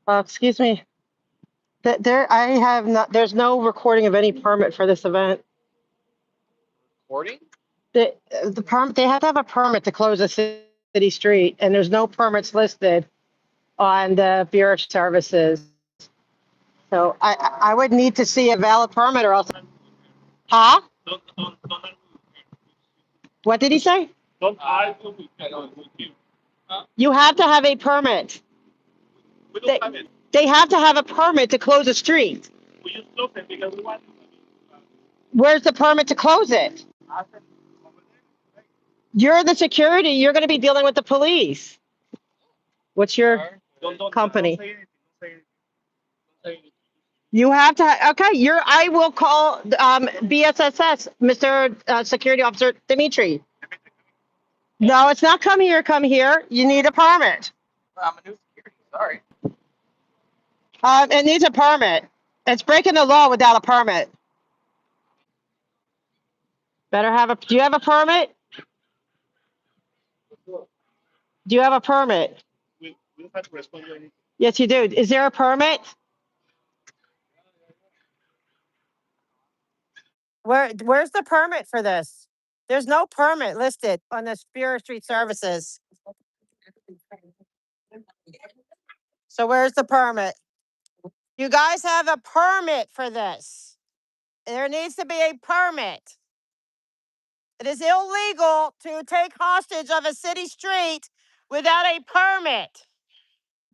Excuse me. I have not. There's no recording of any permit for this event. Recording? The permit. They have to have a permit to close a city street, and there's no permits listed on the Bureau of Services. So I would need to see a valid permit, or else. Huh? What did he say? Don't argue with him. You have to have a permit. We don't have it. They have to have a permit to close a street. We just close it because we want. Where's the permit to close it? You're the security. You're going to be dealing with the police. What's your company? Don't say anything. You have to. Okay, I will call BSSS, Mr. Security Officer Dimitri. No, it's not come here. Come here. You need a permit. I'm a new security. Sorry. It needs a permit. It's breaking the law without a permit. Better have a. Do you have a permit? Do you have a permit? We don't have to respond to anything. Yes, you do. Is there a permit? Where's the permit for this? There's no permit listed on the Spear Street Services. So where's the permit? You guys have a permit for this. There needs to be a permit. It is illegal to take hostage of a city street without a permit.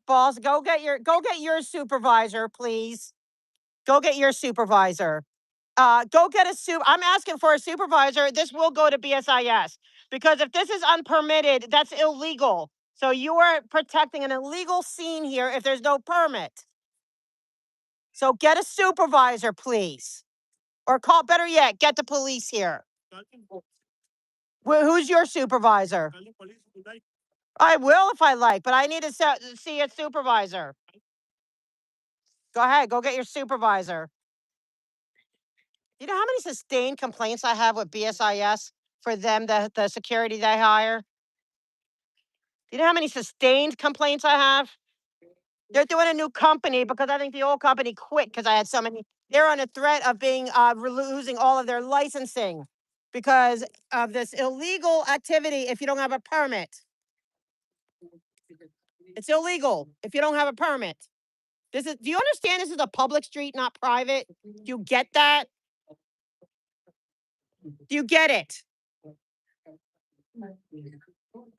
Boss, go get your supervisor, please. Go get your supervisor. Go get I'm asking for a supervisor. This will go to BSIS because if this is unpermitted, that's illegal. So you are protecting an illegal scene here if there's no permit. So get a supervisor, please. Or better yet, get the police here. Who's your supervisor? I will if I like, but I need to see a supervisor. Go ahead, go get your supervisor. You know how many sustained complaints I have with BSIS for them, the security they hire? Do you know how many sustained complaints I have? They're doing a new company because I think the old company quit because I had so many. They're on a threat of being losing all of their licensing because of this illegal activity if you don't have a permit. It's illegal if you don't have a permit. Do you understand this is a public street, not private? Do you get that? Do you get it?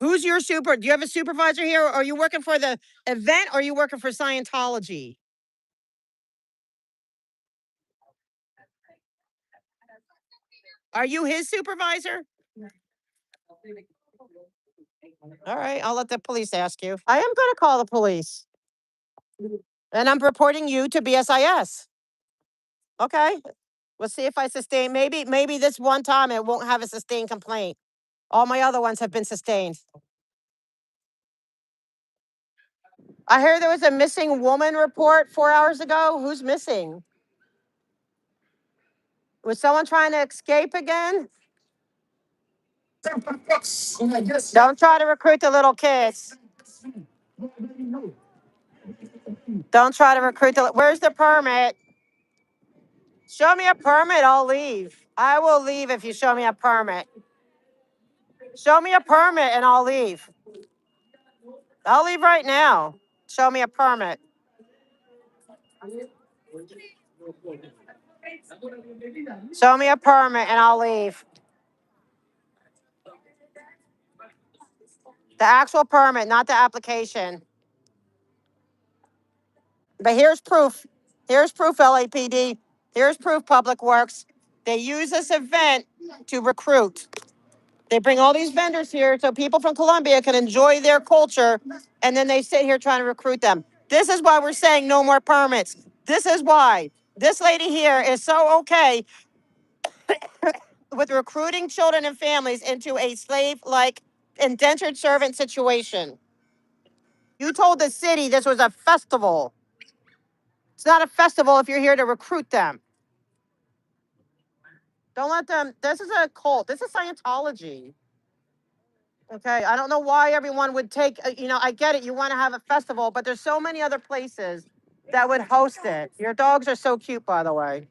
Who's your do you have a supervisor here? Or are you working for the event or are you working for Scientology? Are you his supervisor? All right, I'll let the police ask you. I am going to call the police. And I'm reporting you to BSIS. Okay. We'll see if I sustain. Maybe this one time it won't have a sustained complaint. All my other ones have been sustained. I heard there was a missing woman report 4 hours ago. Who's missing? Was someone trying to escape again? Don't try to recruit the little kids. Don't try to recruit where's the permit? Show me a permit, I'll leave. I will leave if you show me a permit. Show me a permit and I'll leave. I'll leave right now. Show me a permit. Show me a permit and I'll leave. The actual permit, not the application. But here's proof. Here's proof, LAPD. Here's proof, Public Works. They use this event to recruit. They bring all these vendors here so people from Colombia can enjoy their culture, and then they sit here trying to recruit them. This is why we're saying no more permits. This is why. This lady here is so okay with recruiting children and families into a slave-like indentured servant situation. You told the city this was a festival. It's not a festival if you're here to recruit them. Don't let them. This is a cult. This is Scientology. Okay, I don't know why everyone would take, I get it, you want to have a festival, but there's so many other places that would host it. Your dogs are so cute, by the way.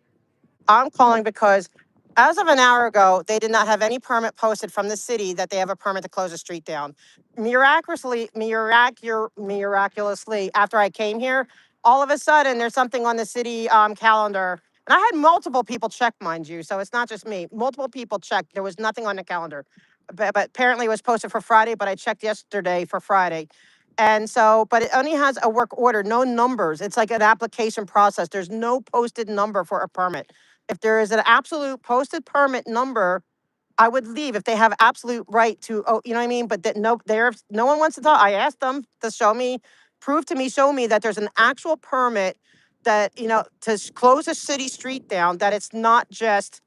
I'm calling because as of an hour ago, they did not have any permit posted from the city that they have a permit to close the street down. Miraculously, after I came here, all of a sudden there's something on the city calendar. And I had multiple people check, mind you, so it's not just me. Multiple people checked. There was nothing on the calendar. But apparently it was posted for Friday, but I checked yesterday for Friday. And so, but it only has a work order, no numbers. It's like an application process. There's no posted number for a permit. If there is an absolute posted permit number, I would leave if they have absolute right to, oh, you know what I mean? But that no one wants to talk. I asked them to show me that there's an actual permit that, close a city street down, that it's not just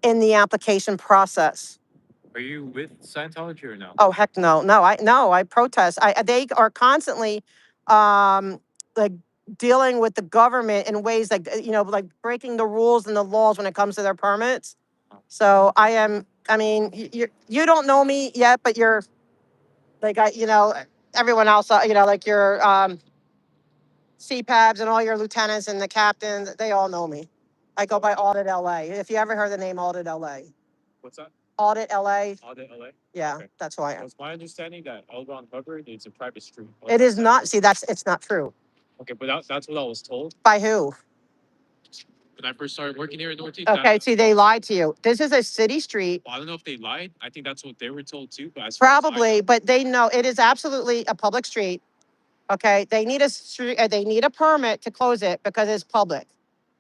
in the application process. Are you with Scientology or no? Oh, heck no. No, I protest. They are constantly like dealing with the government in ways like like breaking the rules and the laws when it comes to their permits. So you don't know me yet, but you're like everyone else, like your CPABs and all your lieutenants and the captains, they all know me. I go by Audit LA. If you ever heard the name Audit LA. What's that? Audit LA. Audit LA? Yeah, Okay. that's who I am. It's my understanding that all around Hubbard, it's a private street. It is not. See, it's not true. Okay, but that's what I was told By who? when I first started working here in Northeast. Okay, see, they lied to you. This is a city street. Well, I don't know if they lied. I think that's what they were told too. But Probably, but they know it is absolutely a public street. Okay, they need they need a permit to close it because it's public.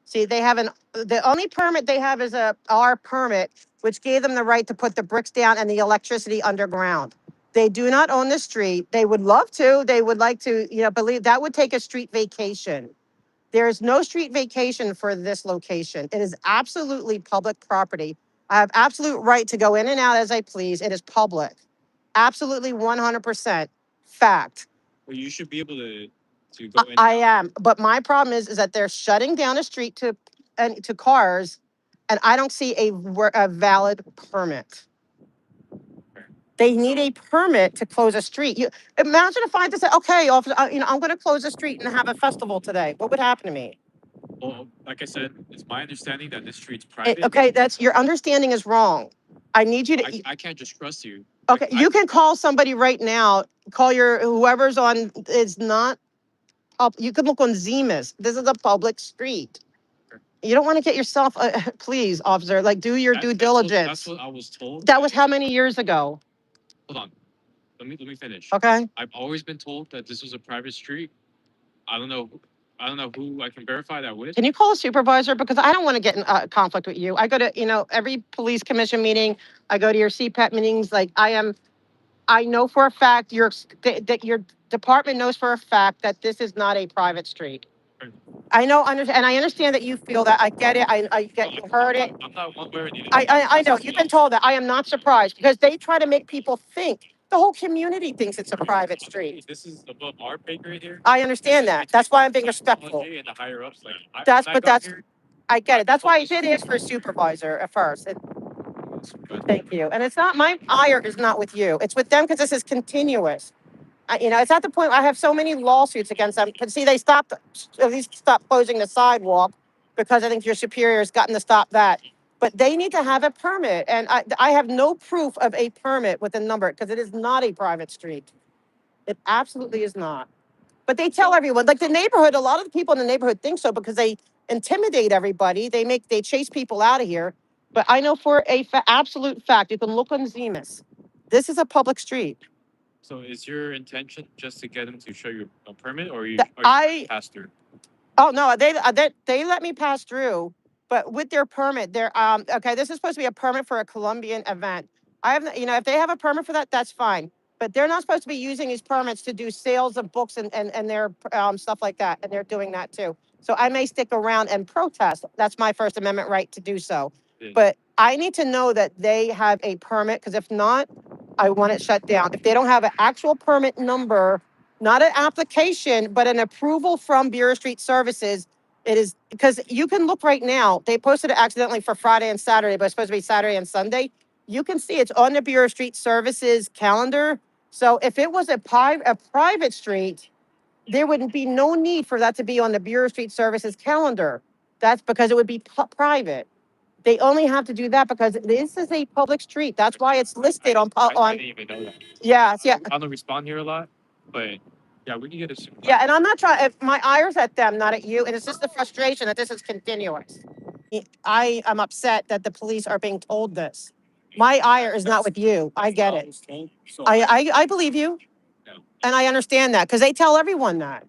See, the only permit they have is our permit, which gave them the right to put the bricks down and the electricity underground. They do not own the street. They would love to. They would like to, believe that would take a street vacation. There is no street vacation for this location. It is absolutely public property. I have absolute right to go in and out as I please. It is public. Absolutely 100% fact. Well, you should be able to go in. I am, but my problem is that they're shutting down a street to cars, and I don't see a valid permit. They need a permit to close a street. You imagine if I had to say, okay, officer, I'm going to close a street and have a festival today. What would happen to me? Well, like I said, it's my understanding that this street's private. Okay, that's your understanding is wrong. I need you to. I can't just trust you. Okay, you can call somebody right now. Call whoever's on. It's not up. You can look on Zemus. This is a public street. You don't want to get yourself, please, officer. Like, do your due diligence. That's what I was told. That was how many years ago? Hold on. Let me finish. Okay. I've always been told that this was a private street. I don't know who I can verify that with. Can you call a supervisor? Because I don't want to get in conflict with you. I go to, every police commission meeting. I go to your CPAT meetings. Like I know for a fact that your department knows for a fact that this is not a private street. I know, and I understand that you feel that. I get it. I get you heard it. I'm not one way or the other. I know. You've been told that. I am not surprised because they try to make people think. The whole community thinks it's a private street. This is above our pay grade here. I understand that. That's why I'm being respectful. And the higher ups, like I get it. That's why I did ask for a supervisor at first. Thank you. And it's not my ire is not with you. It's with them because this is continuous. It's at the point I have so many lawsuits against them. But see, they at least stopped closing the sidewalk because I think your superior has gotten to stop that. But they need to have a permit. And I have no proof of a permit with a number because it is not a private street. It absolutely is not. But they tell everyone, like the neighborhood, a lot of the people in the neighborhood think so because they intimidate everybody. They chase people out of here. But I know for absolute fact, you can look on Zemus. This is a public street. So is your intention just to get them to show you a permit, or are you pass through? Oh no, they let me pass through, but with their permit, they're okay. This is supposed to be a permit for a Colombian event. I have, if they have a permit for that, that's fine. But they're not supposed to be using these permits to do sales of books and their stuff like that, and they're doing that too. So I may stick around and protest. That's my First Amendment right to do so. Yeah. But I need to know that they have a permit because if not, I want it shut down. If they don't have an actual permit number, not an application, but an approval from Bureau Street Services, it is because you can look right now. They posted it accidentally for Friday and Saturday, but it's supposed to be Saturday and Sunday. You can see it's on the Bureau of Street Services calendar. So if it was a private street, there would be no need for that to be on the Bureau of Street Services calendar. That's because it would be private. They only have to do that because this is a public street. That's why it's listed on. I didn't even know that. Yes, yeah. I don't respond here a lot, but yeah, we can get a supervisor. Yeah, and I'm not trying. If my ire's at them, not at you, and it's just the frustration that this is continuous. I am upset that the police are being told this. My ire is not with you. I get it. I believe you, and I understand that because they tell everyone that.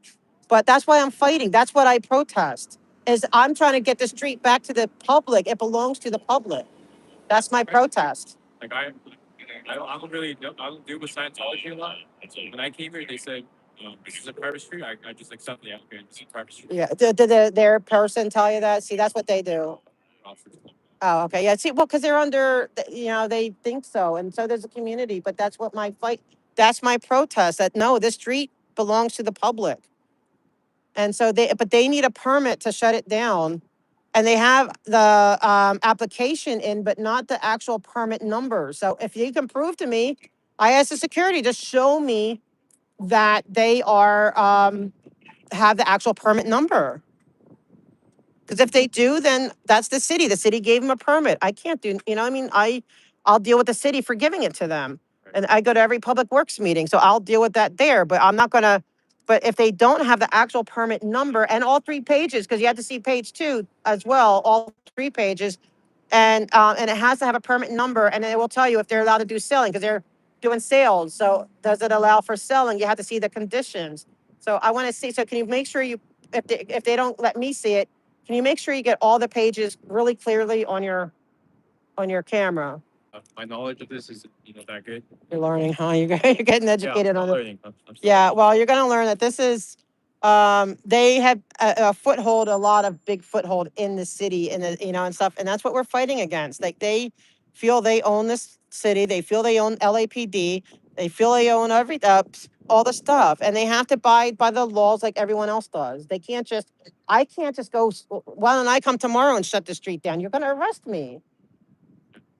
But that's why I'm fighting. That's what I protest. Is I'm trying to get the street back to the public. It belongs to the public. That's my protest. Like I don't really know, I don't deal with Scientology a lot. So when I came here, they said this is a private street. I just accept the applicant. It's a private street. Yeah. Did their person tell you that? See, that's what they do. Oh, okay. Yeah. See, well, because they're under, they think so. And so does the community. But that's what my fight, that's my protest that no, this street belongs to the public. And so but they need a permit to shut it down. And they have the application in, but not the actual permit number. So if you can prove to me, I asked the security to show me that they are, have the actual permit number. Because if they do, then that's the city. The city gave them a permit. I can't do, I'll deal with the city for giving it to them. And I go to every public works meeting, so I'll deal with that there. But I'm not gonna, but if they don't have the actual permit number and all 3 pages, because you have to see page 2 as well, all 3 pages, and it has to have a permit number, and it will tell you if they're allowed to do selling, because they're doing sales. So does it allow for selling? You have to see the conditions. So I want to see. So can you make sure if they don't let me see it, can you make sure you get all the pages really clearly on your camera? My knowledge of this is that good. You're learning, huh? You're getting educated I'm on it. learning. I'm Yeah, well, you're going to learn that this is, they have a foothold, a lot of big foothold in the city and, and stuff. And that's what we're fighting against. Like they feel they own this city. They feel they own LAPD. They feel they own all the stuff. And they have to abide by the laws like everyone else does. I can't just go, why don't I come tomorrow and shut the street down? You're going to arrest me.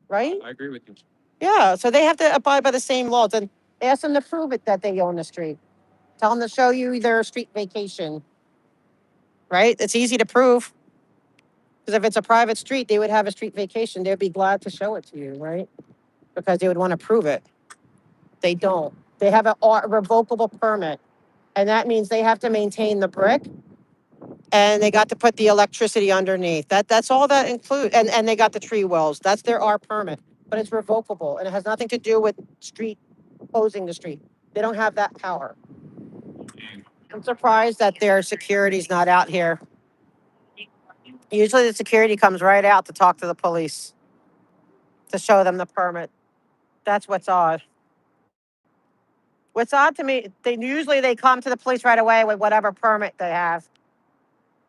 Right? I agree with you. Yeah, so they have to abide by the same laws and ask them to prove it that they own the street. Tell them to show you their street vacation. Right? It's easy to prove. Because if it's a private street, they would have a street vacation. They'd be glad to show it to you, right? Because they would want to prove it. They don't. They have a revocable permit. And that means they have to maintain the brick and they got to put the electricity underneath. That's all that includes. And they got the tree wells. That's their R permit. But it's revocable and it has nothing to do with closing the street. They don't have that power. I'm surprised that their security's not out here. Usually the security comes right out to talk to the police to show them the permit. That's what's odd. What's odd to me, they come to the police right away with whatever permit they have.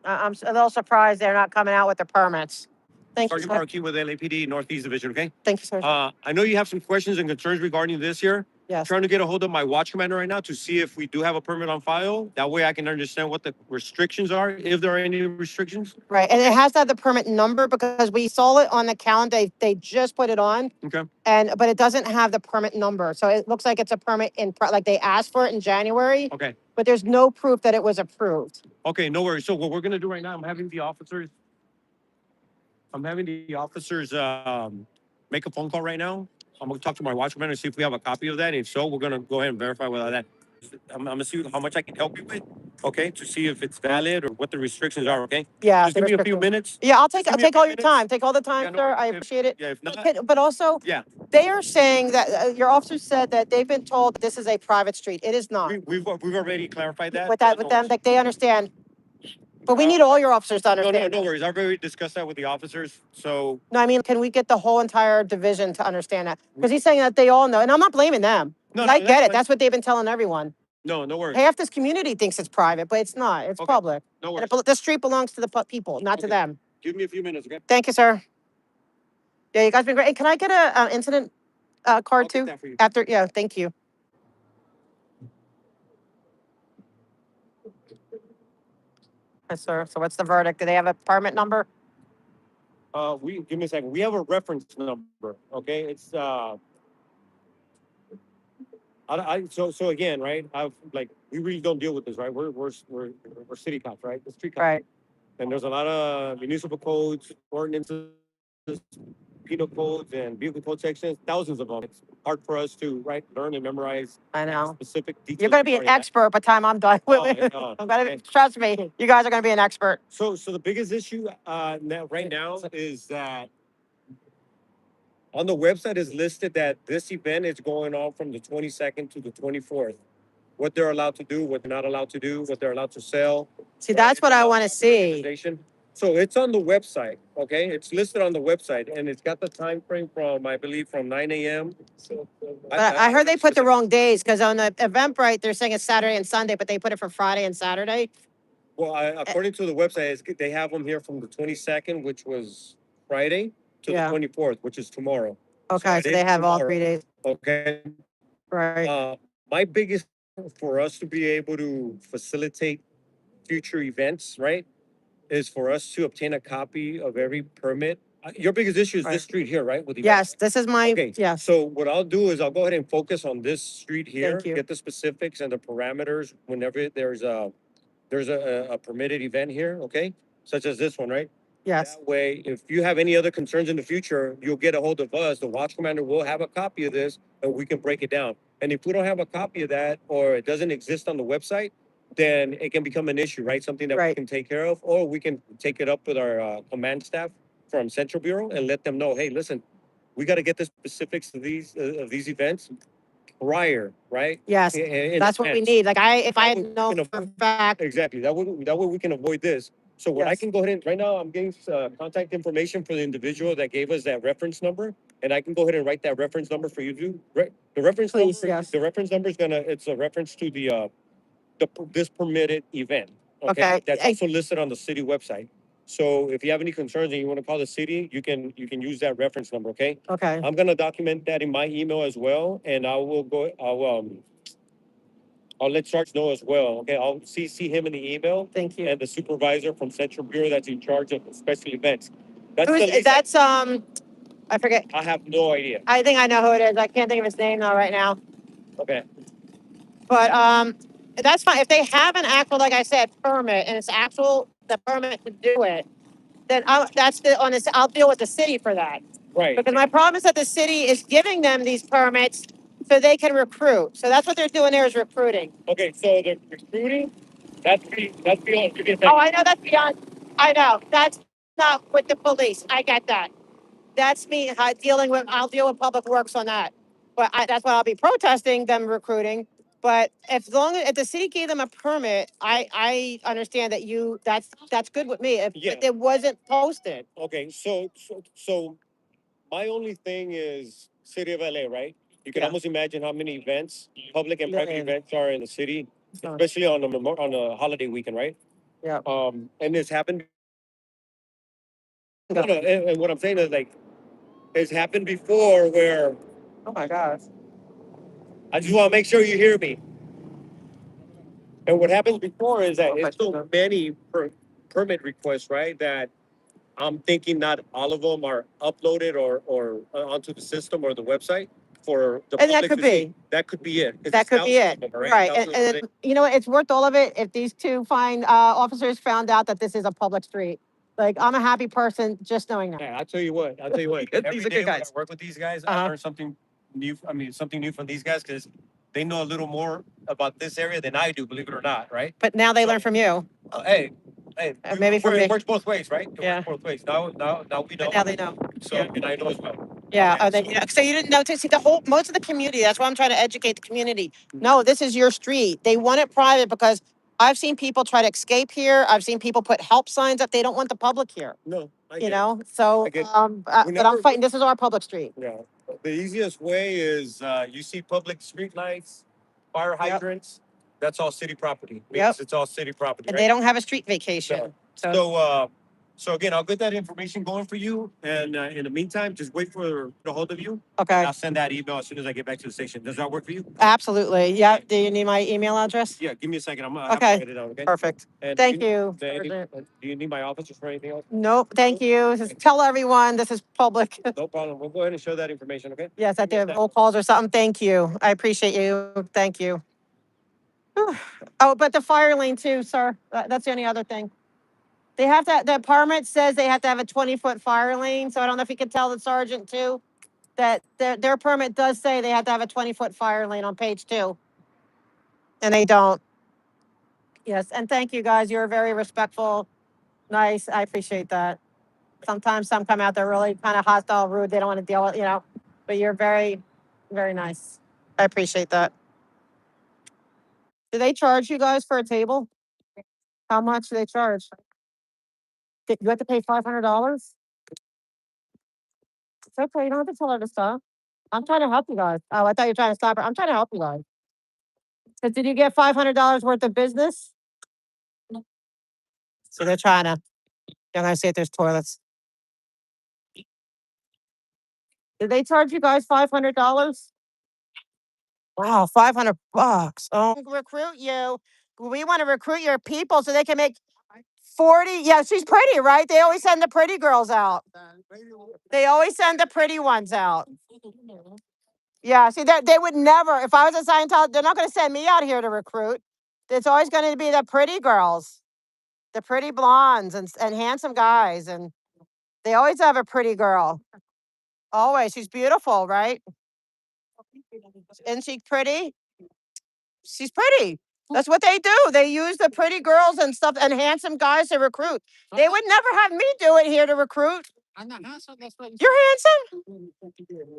I'm a little surprised they're not coming out with the permits. Thank you, Sergeant sir. Markey with LAPD Northeast Division, okay? Thank you, sir. I know you have some questions and concerns regarding this here. Yes. Trying to get a hold of my watch commander right now to see if we do have a permit on file. That way I can understand what the restrictions are, if there are any restrictions. Right, and it has to have the permit number because we saw it on the calendar. They just put it on. Okay. But it doesn't have the permit number. So it looks like it's a permit like they asked for it in January. Okay. But there's no proof that it was approved. Okay, no worries. So what we're gonna do right now, I'm having the officers make a phone call right now. I'm gonna talk to my watch commander and see if we have a copy of that. If so, we're gonna go ahead and verify whether that. I'm gonna see how much I can help you with, okay, to see if it's valid or what the restrictions are, okay? Yeah. Just give me a few minutes. Yeah, I'll Just take give me a all few your minutes. time. Take all the time, Yeah, no sir. worries. I appreciate it. Yeah, if not, But also, yeah, they are saying that your officers said that they've been told this is a private street. It is not. we've already clarified that. With them, like they understand. But we need all your officers to No, understand. no worries. I've already discussed that with the officers. So No, I mean, can we get the whole entire division to understand that? Because he's saying that they all know, and I'm not blaming them. no, I no, get it. fine. That's what they've been telling everyone. No worries. Half this community thinks it's private, but it's not. It's Okay. public. No And worries. the street belongs to the people, not to Okay. them. Give me a few minutes, okay? Thank you, sir. Yeah, you guys been great. Hey, can I get a incident card I'll get too? that for you. After, yeah, thank you. Yes, sir. So what's the verdict? Do they have a permit number? We give me a second. We have a reference number. Okay, it's so again, right? I've like we really don't deal with this, right? We're city cops, right? The street cops. Right. And there's a lot of municipal codes, ordinances, penal codes, and vehicle code sections, thousands of them. It's hard for us to learn and memorize I know. specific details. You're going to be an regarding that. expert by the time I'm done with Oh, it. I know. I'm gonna, Okay. trust me, you guys are going to be an expert. So the biggest issue right now is that on the website is listed that this event is going on from the 22nd to the 24th. What they're allowed to do, what they're not allowed to do, what they're allowed to sell. See, that's what I want to see. Organization. So it's on the website, okay? It's listed on the website, and it's got the time frame from, I believe, from 9 a.m. But I heard they put the wrong days because on the Eventbrite, they're saying it's Saturday and Sunday, but they put it for Friday and Saturday. Well, according to the website, they have them here from the 22nd, which was Friday, to Yeah. the 24th, which is tomorrow. Okay, it so is they have all tomorrow, 3 days. Okay. Right. My biggest for us to be able to facilitate future events, right, is for us to obtain a copy of every permit. Your biggest issue is Right. this street here, right? With Yes, this is my, Okay. yes. So what I'll do is I'll go ahead and focus on this street here, Thank you. get the specifics and the parameters whenever there's a permitted event here, okay? Such as this one, right? Yes. That way, if you have any other concerns in the future, you'll get a hold of us. The watch commander will have a copy of this and we can break it down. And if we don't have a copy of that or it doesn't exist on the website, then it can become an issue, right? Something that we Right. can take care of, or we can take it up with our command staff from Central Bureau and let them know, hey, listen, we got to get the specifics of these events prior, right? Yes, In that's what we advance. need. Like if I That way had we known can for a fact, Exactly. That way we can avoid this. So what I Yes. can go ahead and right now I'm getting contact information for the individual that gave us that reference number, and I can go ahead and write that reference number for you to. The reference Please, number. yes. The reference number is it's a reference to this permitted event. Okay. That's also listed on the city website. So if you have any concerns and you want to call the city, you can use that reference number. Okay. Okay. I'm gonna document that in my email as well, and I'll let Sarge know as well. Okay, I'll CC him in the email Thank you. and the supervisor from Central Bureau that's in charge of special events. That's Who's, the least that's, I forget. I have no idea. I think I know who it is. I can't think of his name though right now. Okay. But that's fine. If they have an actual, like I said, permit and it's the permit to do it, then I'll deal with the city for that. Right. Because my problem is that the city is giving them these permits so they can recruit. So that's what they're doing there is recruiting. Okay, so the recruiting, that's beyond. Oh, I know that's beyond. I know that's not with the police. I get that. That's me dealing with. I'll deal with public works on that. But that's why I'll be protesting them recruiting. But if the city gave them a permit, I understand that that's good with me. If Yeah. it wasn't posted. Okay, so my only thing is city of LA, right? You can Yeah. almost imagine how many events, public and private Million. events, are in the city, Oh. especially on a holiday weekend, right? Yeah. And it's happened. No, and what I'm saying is like, it's happened before where Oh my gosh. I just want to make sure you hear me. And what happens before is that it's so many permit requests, right? That I'm thinking not all of them are uploaded or onto the system or the website for the And that public could to be. see. That could be it. 'Cause That it's could be it. thousands of them, Right. Thousands And of them. you know what? It's worth all of it if these two fine officers found out that this is a public street. Like, I'm a happy person just knowing that. Yeah, I'll tell you what. Every These are good day when I guys. work with these guys, I Uh-huh. learn something new. I mean, something new from these guys because they know a little more about this area than I do, believe it or not, right? But now they So- learn from you. Hey, Maybe from me. it works both ways, right? It Yeah. works both ways. Now we know. But now they know. So, Yeah. and I know as well. Yeah. Okay, So you didn't know. See, most of the community. That's why I'm trying to educate the community. No, this is your street. They want it private because I've seen people try to escape here. I've seen people put help signs up. They don't want the public here. No, I You get it. know. So, I get it. but I'm Whenever- fighting. This is our public street. Yeah. The easiest way is you see public street lights, fire hydrants. That's all city property. Means Yep. It's all city property, And right? they don't have a street vacation. So, So again, I'll get that information going for you, and in the meantime, just wait for the hold of you. Okay. And I'll send that email as soon as I get back to the station. Does that work for you? Absolutely. Yeah. Do you need my email address? Yeah, give me a second. I'm gonna Okay. have to write it down. Okay. Perfect. And Thank do you. do you need my office just for anything else? Nope. Thank you. Just tell everyone this is public. No problem. We'll go ahead and show that information. Okay. Yes, I do. Roll calls or something. Thank you. I appreciate you. Thank you. Whew. Oh, but the fire lane too, sir. That's the only other thing. They have to, the permit says they have to have a 20-foot fire lane. So I don't know if you can tell the sergeant too that their permit does say they have to have a 20-foot fire lane on page 2. And they don't. Yes. And thank you guys. You're very respectful. Nice. I appreciate that. Sometimes some come out, they're really kind of hostile, rude. They don't want to deal with, but you're very, very nice. I appreciate that. Do they charge you guys for a table? How much do they charge? You have to pay $500? It's okay. You don't have to tell her to stop. I'm trying to help you guys. Oh, I thought you were trying to stop her. I'm trying to help you guys. So did you get $500 worth of business? So they're trying to, they're going to see if there's toilets. Did they charge you guys $500? Wow, $500. Oh, recruit you. We want to recruit your people so they can make 40. Yeah, she's pretty, right? They always send the pretty girls out. They always send the pretty ones out. Yeah, see, they would never, if I was a Scientologist, they're not going to send me out here to recruit. It's always going to be the pretty girls, the pretty blondes and handsome guys. And they always have a pretty girl. Always. She's beautiful, right? Isn't she pretty? She's pretty. That's what they do. They use the pretty girls and stuff and handsome guys to recruit. They would never have me do it here to recruit. I'm not handsome. That's what you're handsome.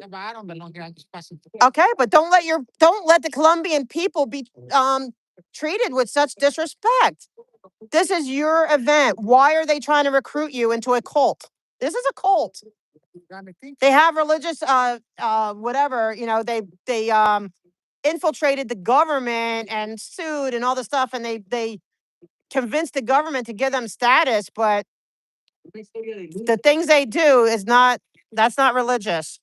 Yeah, but I don't belong here. I just pass it. Okay, but don't let the Colombian people be treated with such disrespect. This is your event. Why are they trying to recruit you into a cult? This is a cult. They have religious whatever, they infiltrated the government and sued and all this stuff, and they convinced the government to give them status, but the things they do is not, that's not religious.